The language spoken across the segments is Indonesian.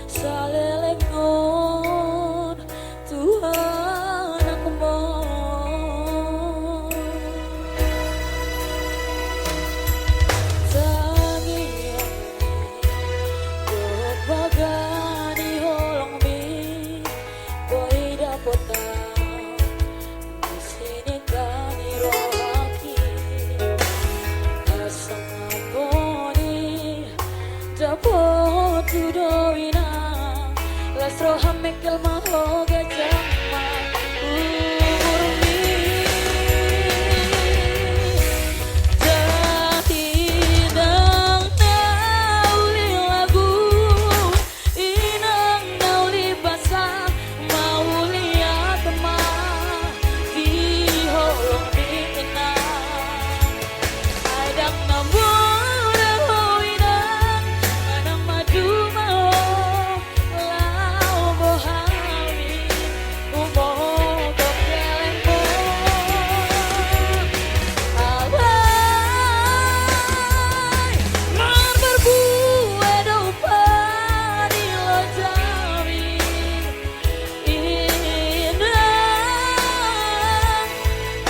Salelengon Tuhan aku mohon tangian bagani holong mi boy dapat di sini kami rohaki asam aboni dapat tudoina las roha mekel mahoga jama urmi inang nauli lagu inang nauli basa mau lihat teman di holong di tenang adang nambura hoinang manang madu mau lau bohami umoh keleng mo alay mar berbuat dopa di lo jami inang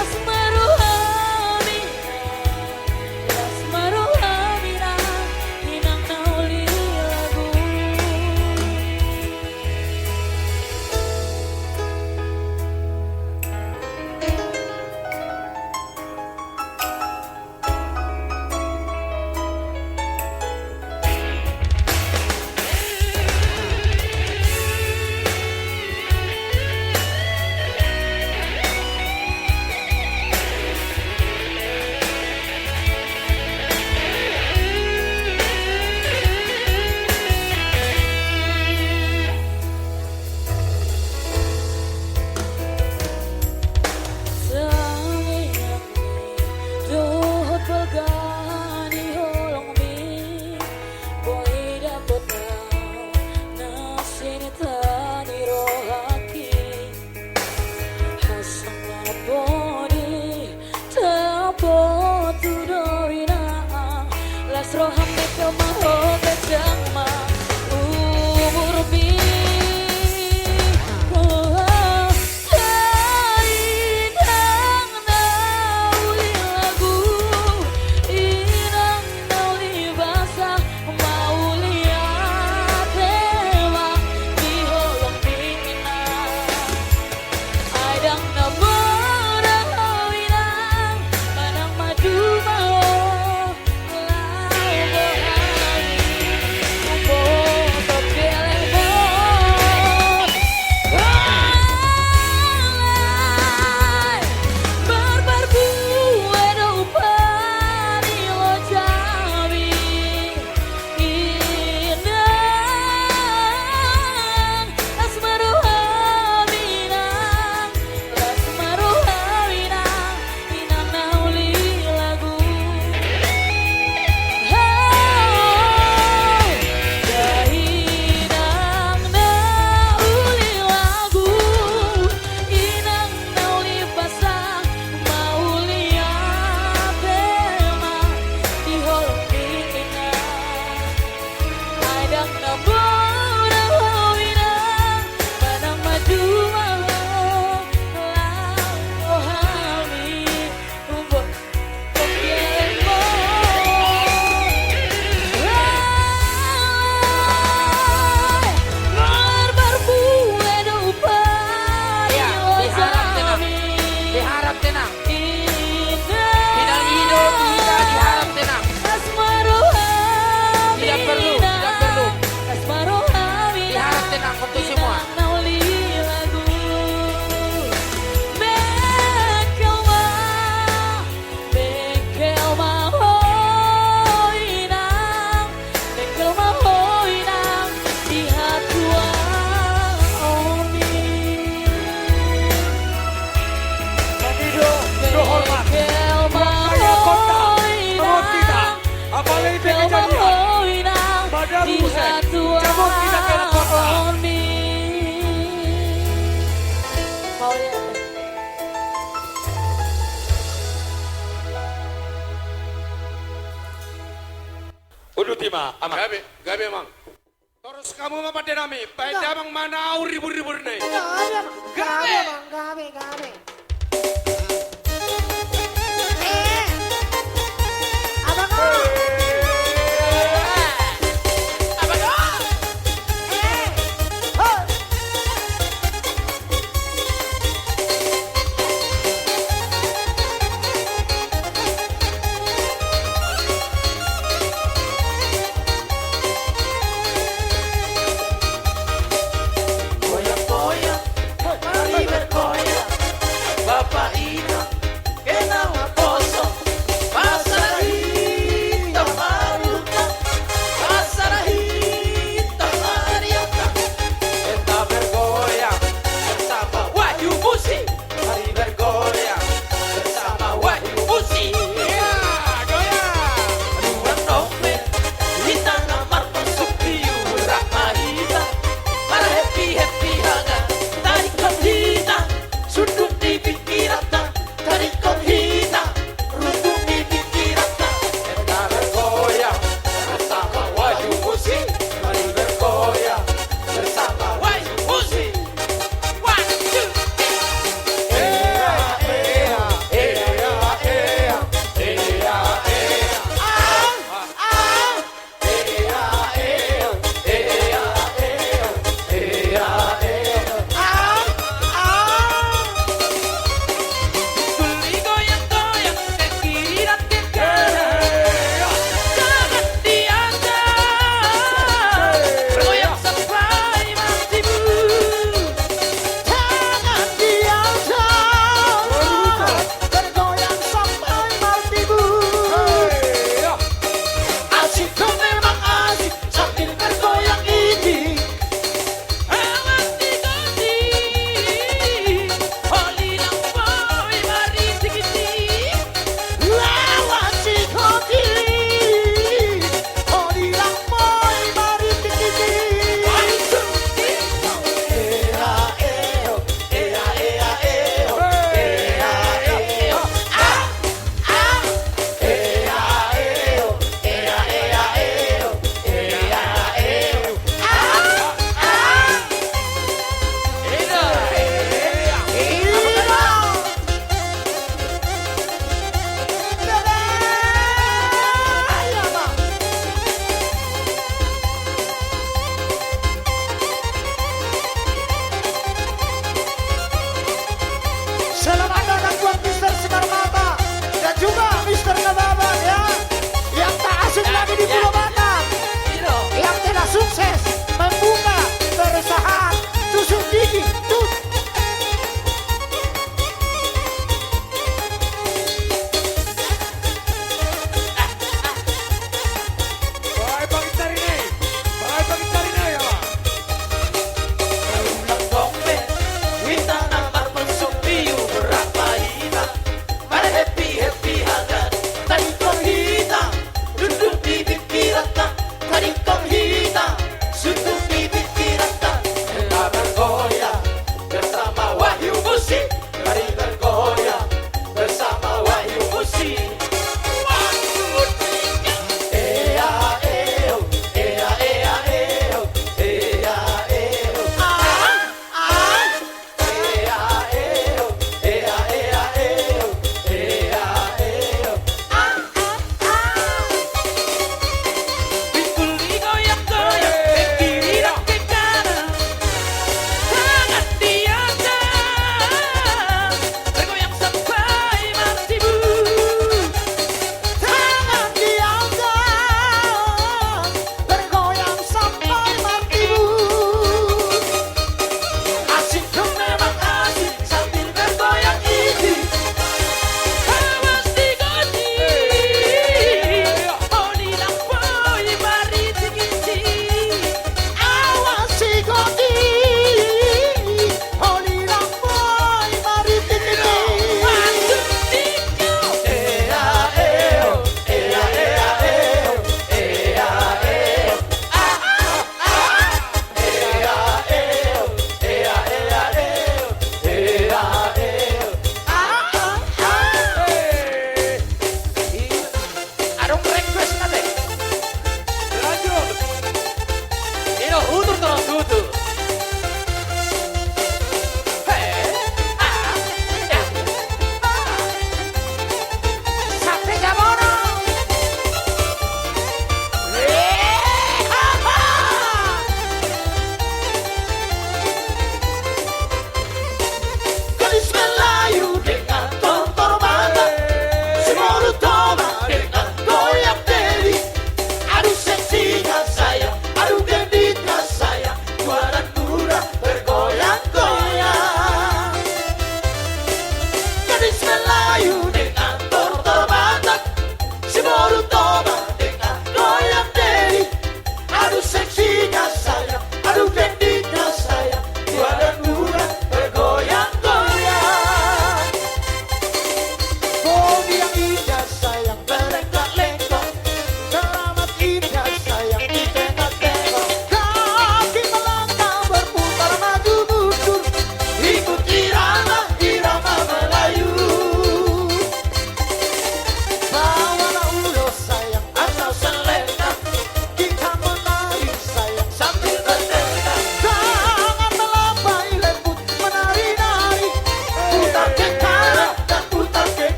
asmaru hamina inang nauli lagu dohot bagani holong mi boy dapat nasini tani rohaki hasang aboni tapot tudoina las roham mekel mahoga jama umur mi inang nauli lagu inang nauli basah mau lihat dewa di holong pinang adang nambura hoinang manang madu mau lau bohami umoh keleng mo alay barbar buat dopa di lo jami inang asmaru haminang inang nauli lagu inang nauli lagu inang nauli basah mau lihat tema di holong pinang adang nambura hoinang manang madu mau lau bohami umbok keleng mo mar berbuat dopa di lo jami Diharap tenang. inang Tidak hidup kita diharap tenang. asmaru Tidak perlu, tidak perlu. asmaru Diharap tenang untuk semua. inang nauli lagu bekel ma hoinang di hatua oni Panido, hormat. bekel ma Saya kota, menurut kita, hoinang apalagi bekel ma kejadian. hoinang Madam di Hussein, hatua cabut kita ke kota. oni mau lihat Udah Tima, aman. Gabe mang. Terus Terus kamu apa denami? Pada bang mana ribur-ribur nih? Gabe, Bang. Gabe. Abang kok? Apa dong? Ho. Mari bergoyang.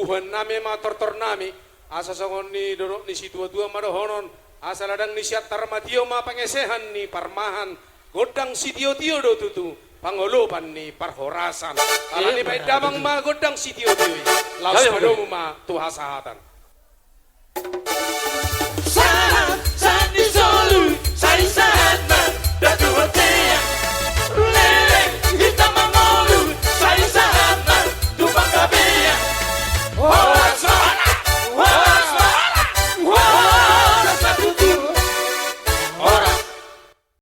Tuhan nami ma tortor nami asa songon ni dorok ni si tua-tua madohonon asa ladang ni siat tarmatio ma pangesehan ni parmahan godang si tio-tio do tutu pangolopan ni parhorasan ala ni baik damang ma godang si tio-tio laus madomu ma tuhasahatan